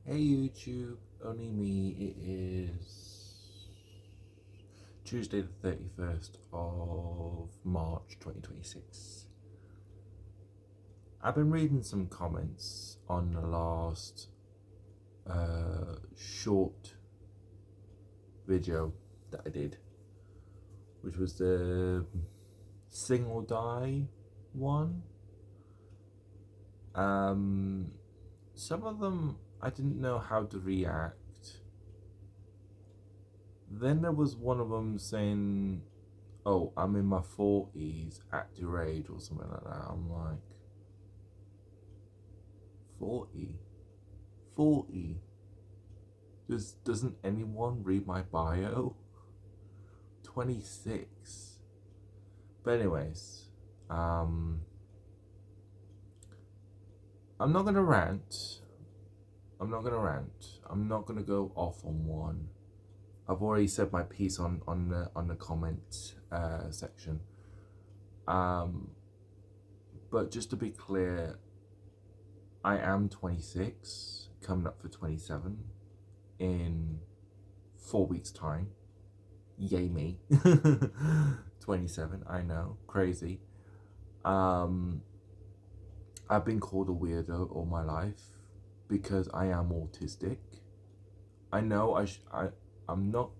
Hey YouTube, only me. It is Tuesday the 31st of March 2026. I've been reading some comments on the last short video that I did, which was the Sing or Die one. Some of them I didn't know how to react. Then there was one of them saying, "Oh, I'm in my 40s at your age," or something like that. I'm like, 40? 40? Doesn't anyone read my bio? 26. But anyways, I'm not gonna rant. I'm not gonna rant. I'm not gonna go off on one. I've already said my piece on the comment section. But just to be clear, I am 26, coming up for 27 in 4 weeks' time. Yay me. 27, I know, crazy. I've been called a weirdo all my life because I am autistic. I know I'm not.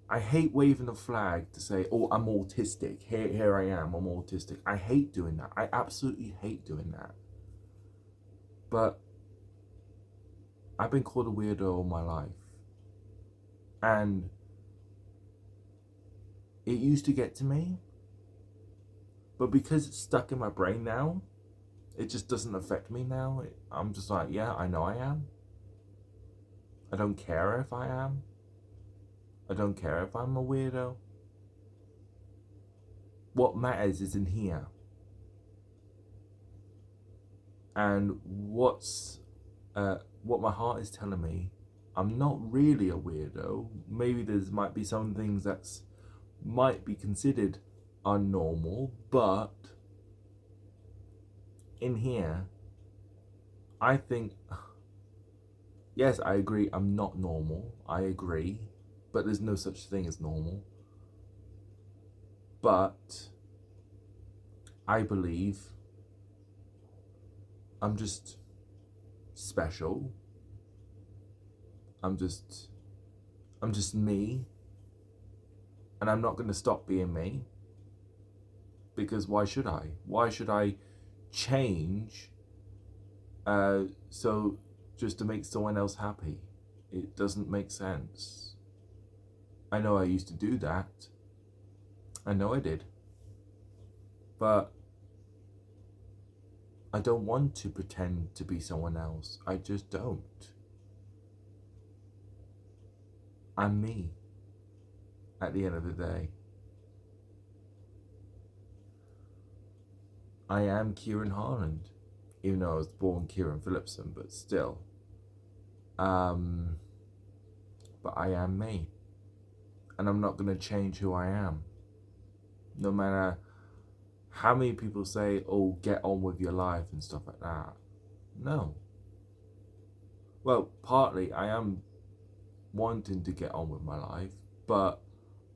I hate waving a flag to say, "Oh, I'm autistic. Here I am. I'm autistic." I hate doing that. I absolutely hate doing that. But I've been called a weirdo all my life, and it used to get to me, but because it's stuck in my brain now, it just doesn't affect me now. I'm just like, yeah, I know I am. I don't care if I am. I don't care if I'm a weirdo. What matters is in here. And what my heart is telling me, I'm not really a weirdo. Maybe might be some things that might be considered unnormal, but in here, I think, yes, I agree, I'm not normal. I agree, but there's no such thing as normal. But I believe I'm just special. I'm just me, and I'm not going to stop being me, because why should I? Why should I change so just to make someone else happy? It doesn't make sense. I know I used to do that. I know I did. But I don't want to pretend to be someone else. I just don't. I'm me at the end of the day. I am Kieran Harland, even though I was born Kieran Phillipson, but still. But I am me. And I'm not going to change who I am. No matter how many people say, "Oh, get on with your life," and stuff like that. No. Well, partly I am wanting to get on with my life, but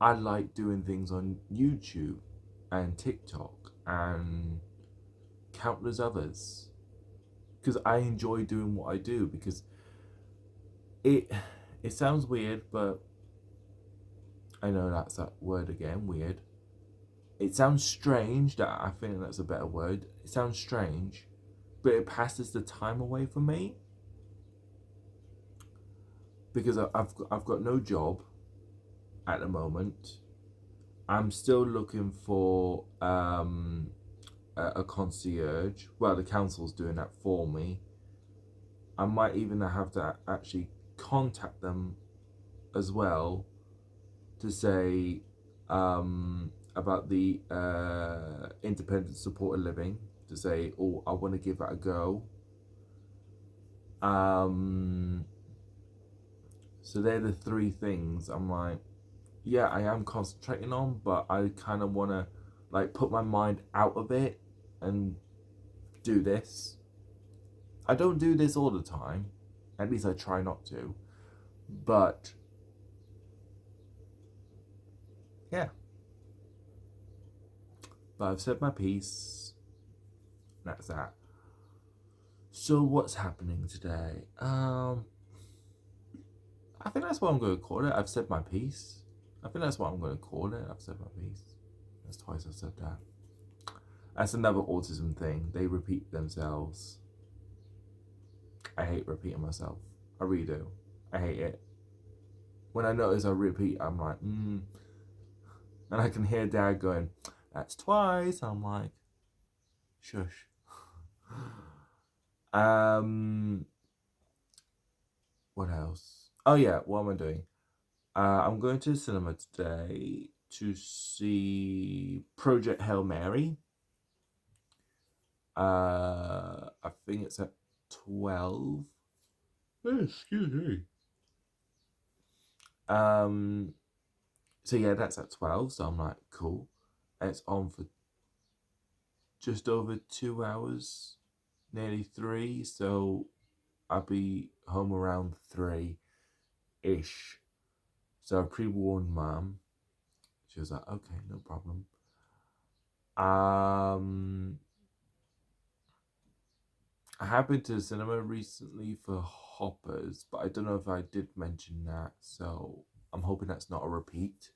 I like doing things on YouTube and TikTok and countless others because I enjoy doing what I do, because it it sounds weird, but I know that's that word again, weird. It sounds strange. That I think that's a better word. It sounds strange, but it passes the time away for me, because I've got no job at the moment. I'm still looking for a concierge. Well, the council's doing that for me. I might even have to actually contact them as well to say about the independent supported living, to say, "Oh, I want to give that a go." So they're the three things I'm like, yeah, I am concentrating on, but I kind of want to like put my mind out of it and do this. I don't do this all the time. At least I try not to. But yeah. But I've said my piece. That's that. So what's happening today? I think that's what I'm going to call it. I've said my piece. I think that's what I'm going to call it. I've said my piece. That's twice I've said that. That's another autism thing. They repeat themselves. I hate repeating myself. I really do. I hate it. When I notice I repeat, I'm like, And I can hear Dad going, that's twice. I'm like, shush. What else? Oh yeah, what am I doing? I'm going to the cinema today to see Project Hail Mary. I think it's at 12. Oh, excuse me. So yeah, that's at 12. So I'm like, cool. And it's on for just over 2 hours, nearly 3. So I'll be home around 3-ish. So I pre-warned Mum. She was like, okay, no problem. I have been to the cinema recently for Hoppers, but I don't know if I did mention that, so I'm hoping that's not a repeat.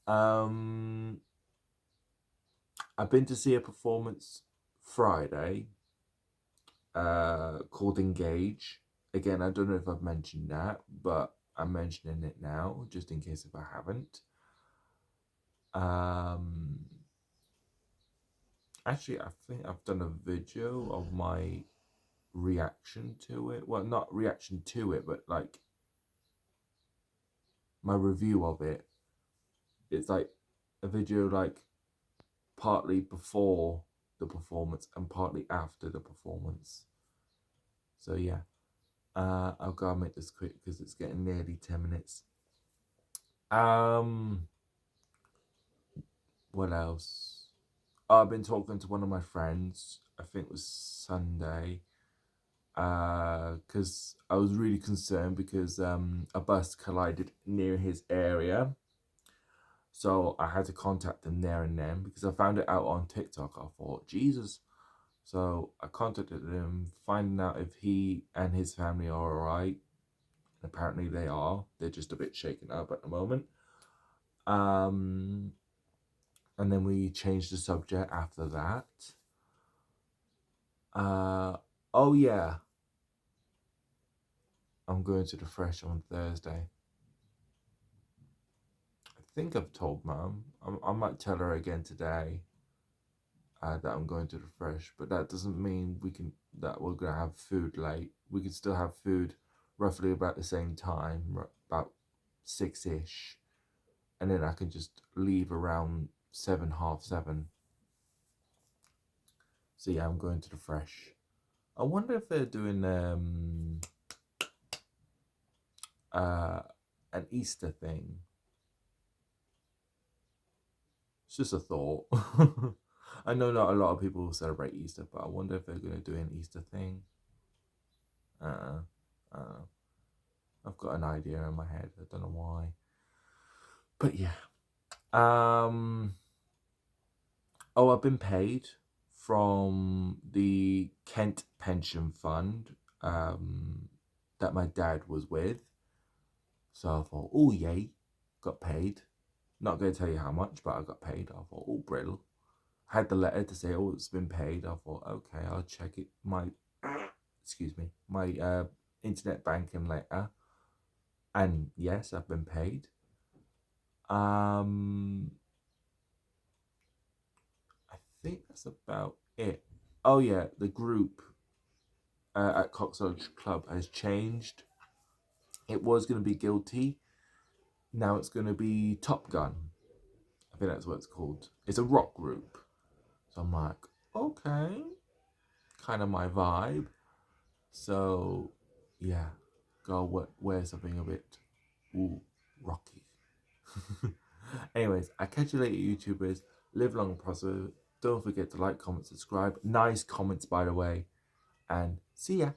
I've been to see a performance Friday called Engage. Again, I don't know if I've mentioned that, but I'm mentioning it now, just in case if I haven't. Actually, I think I've done a video of my reaction to it. Well, not reaction to it, but like my review of it. It's like a video like partly before the performance and partly after the performance. So yeah, I'll go and make this quick because it's getting nearly 10 minutes. What else? Oh, I've been talking to one of my friends. I think it was Sunday. Because I was really concerned because a bus collided near his area. So I had to contact them there and then because I found it out on TikTok. I thought, Jesus. So I contacted him, finding out if he and his family are alright. Apparently they are. They're just a bit shaken up at the moment. And then we changed the subject after that. Oh yeah. I'm going to the Fresh on Thursday. I think I've told Mum. I might tell her again today that I'm going to the Fresh, but that doesn't mean that we're gonna have food late. We can still have food roughly about the same time, about 6-ish, and then I can just leave around 7, half 7. So yeah, I'm going to the Fresh. I wonder if they're doing an Easter thing. It's just a thought. I know not a lot of people celebrate Easter, but I wonder if they're going to do an Easter thing. I've got an idea in my head. I don't know why. But yeah. Oh, I've been paid from the Kent Pension Fund that my dad was with. So I thought, oh yay, got paid. Not going to tell you how much, but I got paid. I thought, oh, brill. I had the letter to say, oh, it's been paid. I thought, okay, I'll check it. My internet banking letter. And yes, I've been paid. I think that's about it. Oh yeah, the group at Coxlodge Club has changed. It was going to be Guilty. Now it's going to be Top Gun. I think that's what it's called. It's a rock group. So I'm like, okay, kind of my vibe. So yeah, go wear something a bit rocky. Anyways, I catch you later, YouTubers. Live long and prosper. Don't forget to like, comment, subscribe. Nice comments, by the way. and see ya.